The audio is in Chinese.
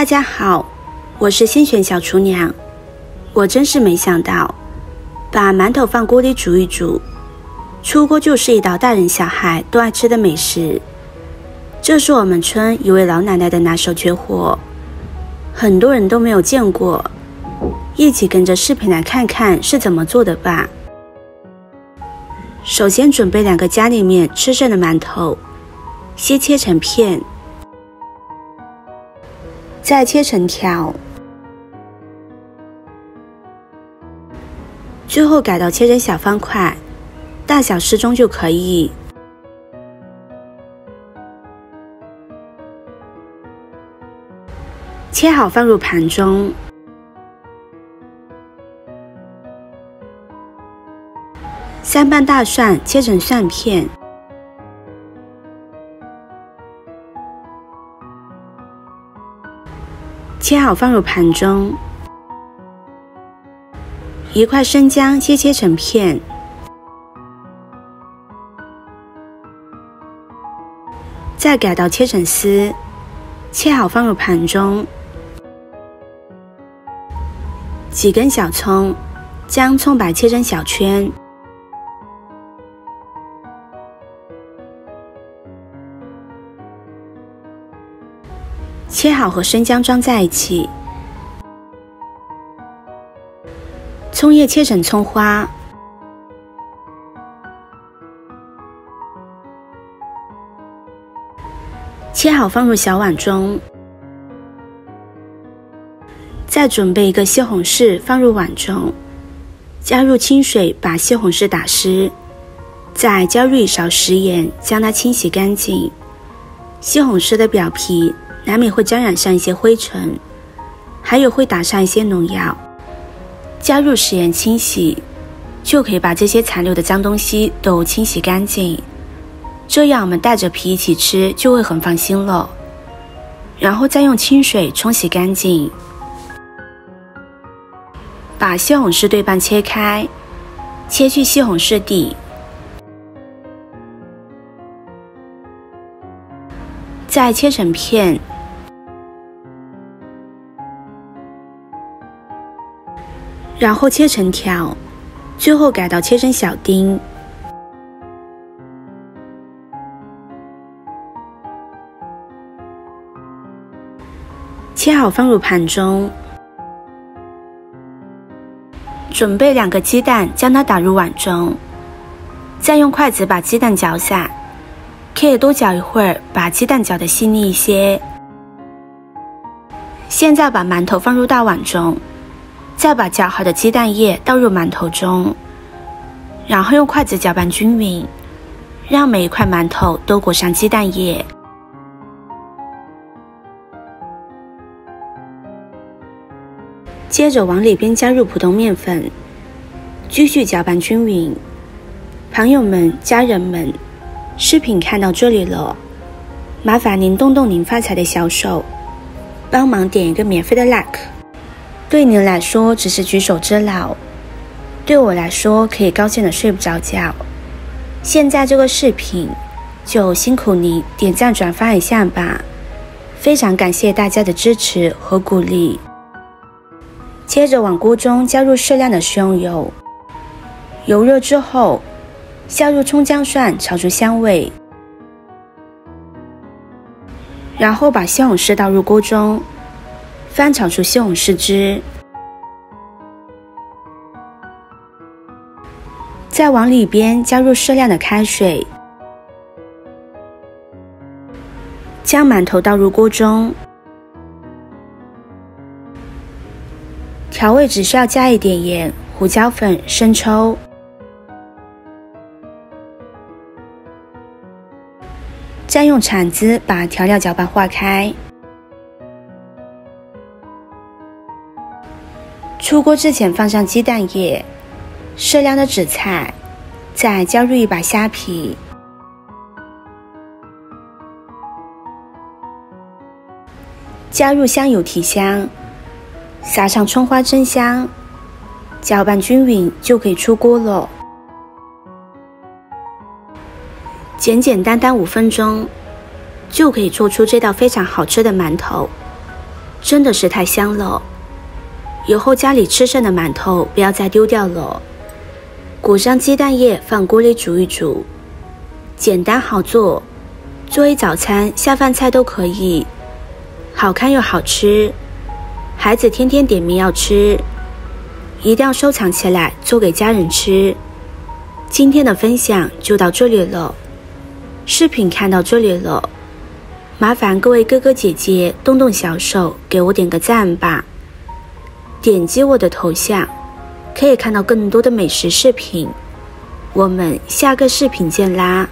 大家好，我是新选小厨娘。我真是没想到，把馒头放锅里煮一煮，出锅就是一道大人小孩都爱吃的美食。这是我们村一位老奶奶的拿手绝活，很多人都没有见过，一起跟着视频来看看是怎么做的吧。首先准备2个家里面吃剩的馒头，先切成片，再切成条，最后改到切成小方块，大小适中就可以。切好放入盘中，3瓣大蒜切成蒜片，切好放入盘中。1块生姜切成片，再改刀切成丝，切好放入盘中。几根小葱，将葱白切成小圈，切好和生姜装在一起。葱叶切成葱花，切好放入小碗中。再准备1个西红柿放入碗中，加入清水把西红柿打湿，再加入1勺食盐将它清洗干净。西红柿的表皮难免会沾染上一些灰尘，还有会打上一些农药，加入食盐清洗，就可以把这些残留的脏东西都清洗干净，这样我们带着皮一起吃就会很放心了。然后再用清水冲洗干净。把西红柿对半切开，切去西红柿蒂，再切成片，然后切成条，最后改刀切成小丁。切好放入盘中。准备2个鸡蛋，将它打入碗中，再用筷子把鸡蛋搅散，可以多搅一会儿，把鸡蛋搅得细腻一些。现在把馒头放入大碗中，再把搅好的鸡蛋液倒入馒头中，然后用筷子搅拌均匀，让每一块馒头都裹上鸡蛋液。接着往里边加入普通面粉，继续搅拌均匀。朋友们、家人们，视频看到这里了，麻烦您动动您发财的小手，帮忙点一个免费的 like。对您来说只是举手之劳，对我来说可以高兴的睡不着觉。现在这个视频就辛苦你点赞转发一下吧，非常感谢大家的支持和鼓励。接着往锅中加入适量的食用油，油热之后下入葱姜蒜炒出香味，然后把西红柿倒入锅中，翻炒出西红柿汁，再往里边加入适量的开水，将馒头倒入锅中。调味只需要加一点盐、胡椒粉、生抽，再用铲子把调料搅拌化开。出锅之前放上鸡蛋液、适量的紫菜，再加入1把虾皮，加入香油提香，撒上葱花蒸香，搅拌均匀就可以出锅了。简简单单5分钟就可以做出这道非常好吃的馒头。真的是太香了。以后家里吃剩的馒头不要再丢掉了，裹上鸡蛋液放锅里煮一煮，简单好做，做一早餐下饭菜都可以，好看又好吃，孩子天天点名要吃，一定要收藏起来做给家人吃。今天的分享就到这里了，视频看到这里了，麻烦各位哥哥姐姐动动小手给我点个赞吧，点击我的头像可以看到更多的美食视频，我们下个视频见啦。